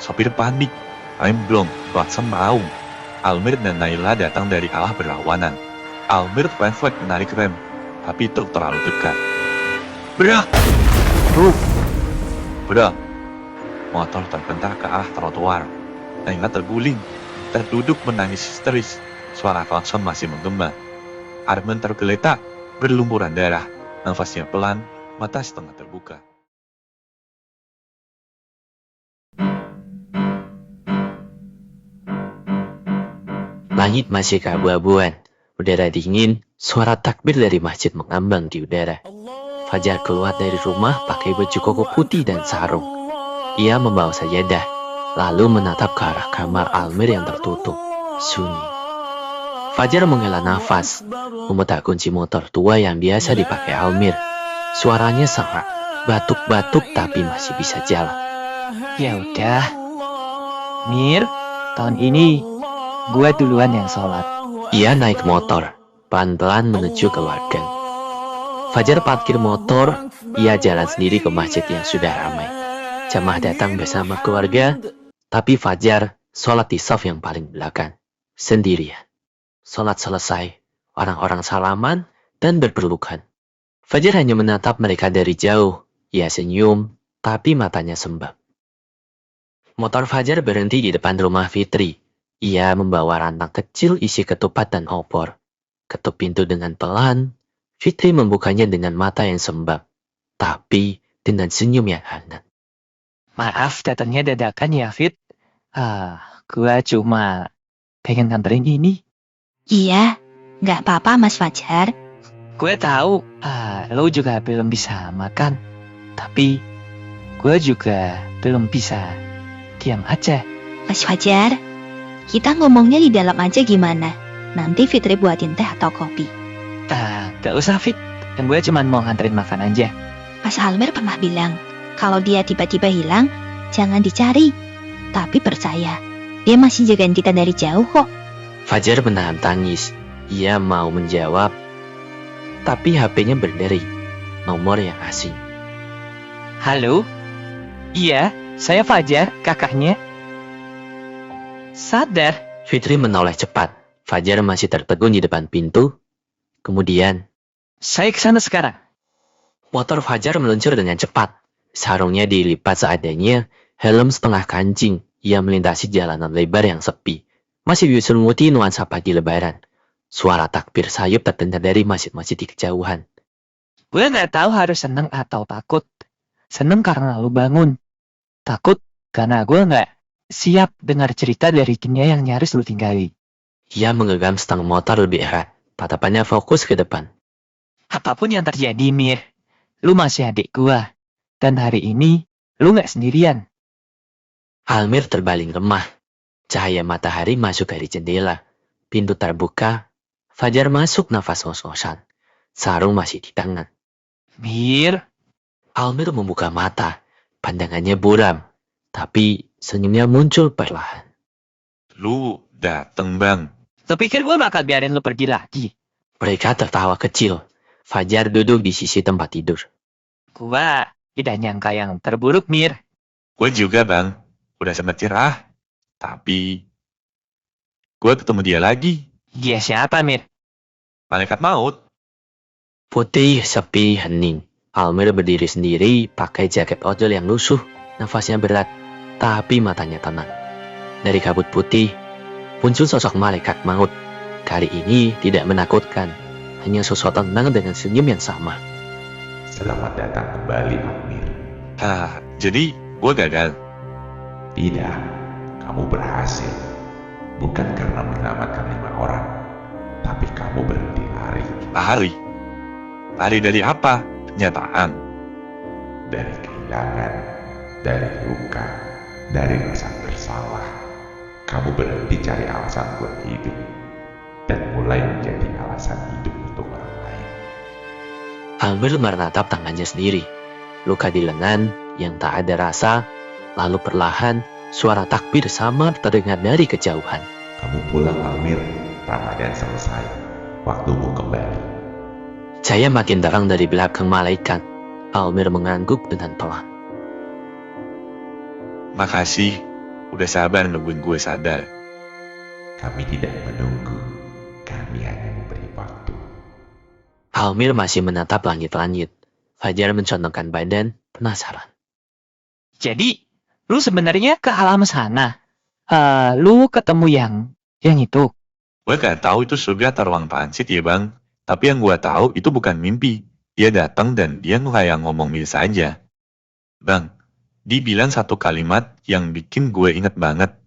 Sopir panik. Remblong, klakson maung. Almir dan Naila datang dari arah berlawanan. Almir refleks menarik rem, tapi truk terlalu dekat. Berak! Truk! Berak! Motor terpental ke arah trotoar. Naila terguling, terduduk menangis histeris. Suara klakson masih menggema. Armen tergeletak, berlumuran darah. Nafasnya pelan, mata setengah terbuka. Langit masih keabu-abuan, udara dingin, suara takbir dari masjid mengambang di udara. Fajar keluar dari rumah pakai baju koko putih dan sarung. Ia membawa sajadah, lalu menatap ke arah kamar Almir yang tertutup, sunyi. Fajar menghela nafas, memutar kunci motor tua yang biasa dipakai Almir. Suaranya serak, batuk-batuk tapi masih bisa jalan. Ya udah, Mir, tahun ini gue duluan yang sholat. Ia naik motor, pelan-pelan menuju ke warga. Fajar parkir motor, ia jalan sendiri ke masjid yang sudah ramai. Jamaah datang bersama keluarga, tapi Fajar sholat di saf yang paling belakang, sendirian. Sholat selesai, orang-orang salaman dan berpelukan. Fajar hanya menatap mereka dari jauh. Ia senyum, tapi matanya sembab. Motor Fajar berhenti di depan rumah Fitri. Ia membawa rantang kecil isi ketupat dan opor. Ketuk pintu dengan pelan. Fitri membukanya dengan mata yang sembab, tapi dengan senyum yang hangat. Maaf datangnya dadakan ya, Fit. Gue cuma pengen nganterin ini. Iya, nggak apa-apa Mas Fajar. Gue tahu, lo juga belum bisa makan. Tapi gue juga belum bisa diam aja. Mas Fajar, kita ngomongnya di dalam aja gimana? Nanti Fitri buatin teh atau kopi. Gak usah, Fit. Dan gue cuma mau nganterin makan aja. Mas Almir pernah bilang, kalau dia tiba-tiba hilang, jangan dicari. Tapi percaya, dia masih jagain kita dari jauh kok. Fajar menahan tangis. Ia mau menjawab, tapi HP-nya berdering. Nomor yang asing. Halo? Iya, saya Fajar, kakaknya. Sadar. Fitri menoleh cepat. Fajar masih tertegun di depan pintu. Kemudian, Saya kesana sekarang. motor Fajar meluncur dengan cepat. Sarungnya dilipat seadanya, helm setengah kancing. Ia melintasi jalanan lebar yang sepi. Masih diselimuti nuansa pagi lebaran. Suara takbir sayup terdengar dari masjid-masjid di kejauhan. Gue gak tahu harus seneng atau takut. Seneng karena lu bangun. Takut karena gue gak siap dengar cerita dari dunia yang nyaris lu tinggali. Ia menggenggam stang motor lebih erat. Tatapannya fokus ke depan. Apapun yang terjadi, Mir, lu masih adik gue. Dan hari ini, lu gak sendirian. Almir terbaling lemah. Cahaya matahari masuk dari jendela. Pintu terbuka. Fajar masuk nafas ngos-ngosan. Sarung masih di tangan. Mir, Almir membuka mata. Pandangannya buram. Tapi senyumnya muncul perlahan. Lu dateng bang. lu pikir gue bakal biarin lu pergi lagi? Mereka tertawa kecil. Fajar duduk di sisi tempat tidur. Gue tidak nyangka yang terburuk, Mir. Gue juga bang. Udah sempat cerah. Tapi gue ketemu dia lagi. Dia siapa, Mir? Malaikat maut. Putih, sepi, hening. Almir berdiri sendiri, pakai jaket ojol yang lusuh. Nafasnya berat, tapi matanya tenang. Dari kabut putih, muncul sosok malaikat maut. Kali ini tidak menakutkan, hanya sosok tenang dengan senyum yang sama. Selamat datang kembali, Almir. Jadi gue gagal. Tidak, kamu berhasil. Bukan karena menyelamatkan 5 orang, tapi kamu berhenti lari. Lari? Lari dari apa? Kenyataan. Dari kehilangan, dari luka, dari rasa bersalah. Kamu berhenti cari alasan buat hidup, dan mulai menjadi alasan hidup untuk orang lain. Almir menatap tangannya sendiri. Luka di lengan yang tak ada rasa, lalu perlahan suara takbir samar terdengar dari kejauhan. Kamu pulang, Almir. Ramadan selesai. Waktumu kembali. Cahaya makin terang dari belakang malaikat. Almir mengangguk dengan pelan. Makasih. Udah sabar nungguin gue sadar. Kami tidak menunggu, kami hanya memberi waktu. Almir masih menatap langit-langit. Fajar mencondongkan badan, penasaran. Jadi, lu sebenarnya ke alam sana. Lu ketemu yang itu. Gue gak tahu itu surga atau ruang transit ya bang. Tapi yang gue tahu itu bukan mimpi. Dia datang dan dia kayak ngomong biasa aja. Bang, dibilang satu kalimat yang bikin gue inget banget.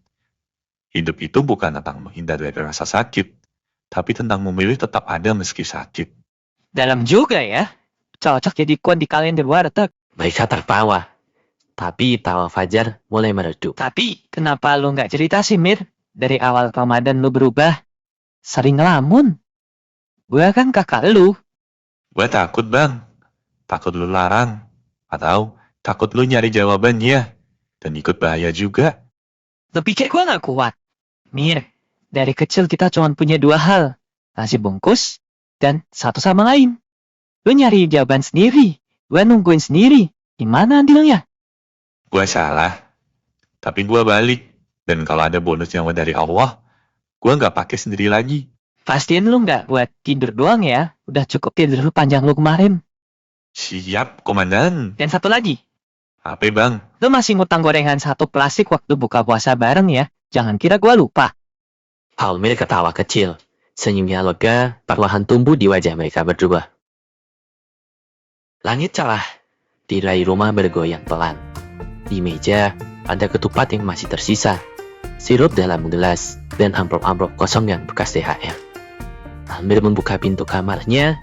Hidup itu bukan tentang menghindar dari rasa sakit, tapi tentang memilih tetap ada meski sakit. Dalam juga ya. Cocok jadi kuan di kalender warteg. Mereka tertawa. Tapi tawa Fajar mulai meredup. Tapi, kenapa lu nggak cerita sih, Mir? Dari awal Ramadan lu berubah. Sering ngelamun. Gue kan kakak lu. Gue takut bang. Takut lu larang. Atau takut lu nyari jawabannya. Dan ikut bahaya juga. Lu pikir gue nggak kuat? Mir, dari kecil kita cuma punya dua hal. Nasi bungkus, dan satu sama lain. Lu nyari jawaban sendiri. Gue nungguin sendiri. Gimana adilnya? Gue salah. Tapi gue balik. Dan kalau ada bonus yang dari Allah, gue nggak pakai sendiri lagi. Pastiin lu nggak buat tidur doang ya. Udah cukup tidur lu panjang lu kemarin. Siap, komandan. Dan satu lagi. Apa bang? Lu masih ngutang gorengan satu plastik waktu buka puasa bareng ya. Jangan kira gue lupa. Almir ketawa kecil. Senyumnya lega, perlahan tumbuh di wajah mereka berdua. Langit cerah. Tirai rumah bergoyang pelan. Di meja, ada ketupat yang masih tersisa. Sirup dalam gelas, dan amplop-amplop kosong yang bekas THR. Almir membuka pintu kamarnya.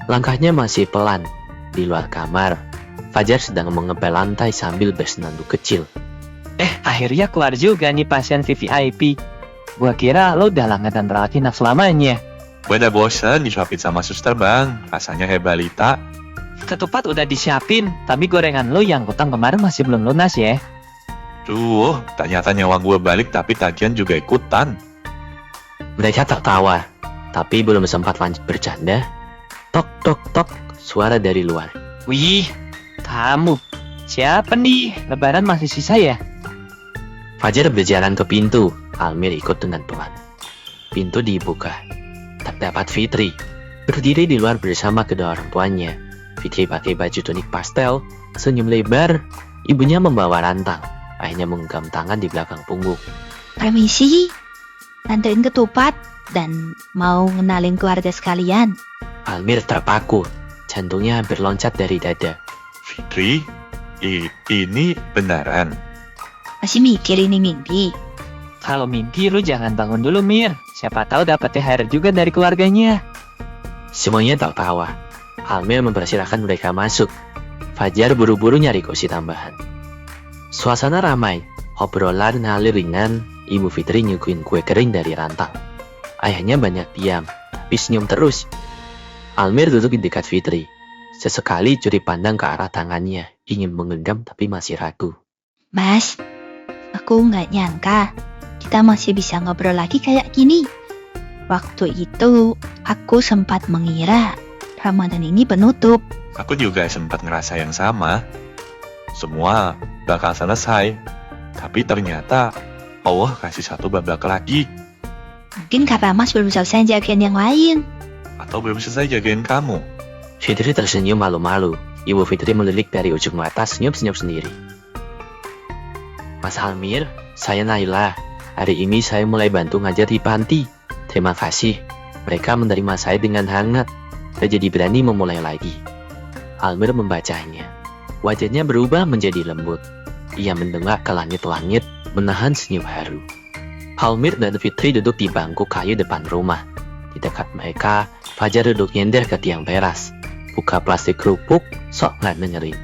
Langkahnya masih pelan. Di luar kamar, Fajar sedang mengepel lantai sambil bersenandung kecil. Akhirnya keluar juga nih pasien VVIP. Gua kira lo udah langganan rawat inap selamanya. Gue udah bosen disuapin sama suster bang. Rasanya hebalita. Ketupat udah disiapin, tapi gorengan lo yang utang kemarin masih belum lunas ya. Duh, ternyata nyawa gue balik tapi tagihan juga ikutan. Mereka tertawa, tapi belum sempat lanjut bercanda. Tok tok tok, suara dari luar. Wih, kamu. Siapa nih? Lebaran masih sisa ya? Fajar berjalan ke pintu, Almir ikut dengan pelan. Pintu dibuka. Terdapat Fitri, berdiri di luar bersama kedua orang tuanya. Fitri pakai baju tunik pastel, senyum lebar. Ibunya membawa rantang. Ayahnya menggenggam tangan di belakang punggung. Permisi, nantuin ketupat dan mau ngenalin keluarga sekalian. Almir terpaku, jantungnya hampir loncat dari dada. Fitri, ini beneran. Masih mikir ini mimpi? Kalau mimpi lu jangan bangun dulu, Mir. Siapa tahu dapat THR juga dari keluarganya. Semuanya tertawa. Almir mempersilahkan mereka masuk. Fajar buru-buru nyari kursi tambahan. Suasana ramai, obrolan ngalir ringan. Ibu Fitri nyuguhin kue kering dari rantang. Ayahnya banyak diam, tapi senyum terus. Almir duduk di dekat Fitri. Sesekali curi pandang ke arah tangannya, ingin menggenggam tapi masih ragu. Mas, aku nggak nyangka kita masih bisa ngobrol lagi kayak gini. Waktu itu, aku sempat mengira Ramadan ini penutup. Aku juga sempat ngerasa yang sama. Semua bakal selesai. Tapi ternyata Allah kasih satu babak lagi. Mungkin karena Mas belum selesai jagain yang lain. Atau belum selesai jagain kamu. Fitri tersenyum malu-malu. Ibu Fitri melirik dari ujung mata, senyum-senyum sendiri. Mas Almir, saya Naila. Hari ini saya mulai bantu ngajar di panti. Terima kasih. Mereka menerima saya dengan hangat. Saya jadi berani memulai lagi. Almir membacanya. Wajahnya berubah menjadi lembut. Ia mendengar ke langit-langit, menahan senyum haru. Almir dan Fitri duduk di bangku kayu depan rumah. Di dekat mereka, Fajar duduk nyender ke tiang teras. Buka plastik kerupuk, sok nggak dengerin.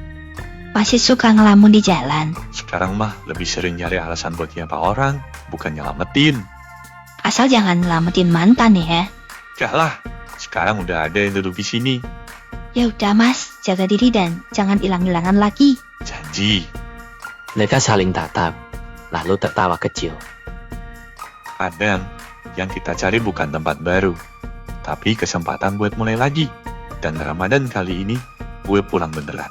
Masih suka ngelamun di jalan. Sekarang mah lebih sering nyari alasan buat nyapa orang, bukan nyelamatin. Asal jangan nyelamatin mantan ya. Gak lah, sekarang udah ada yang duduk di sini. Ya udah Mas, jaga diri dan jangan hilang-hilangan lagi. Janji. Mereka saling tatap, lalu tertawa kecil. Kadang, yang kita cari bukan tempat baru, tapi kesempatan buat mulai lagi. Dan Ramadan kali ini, gue pulang beneran.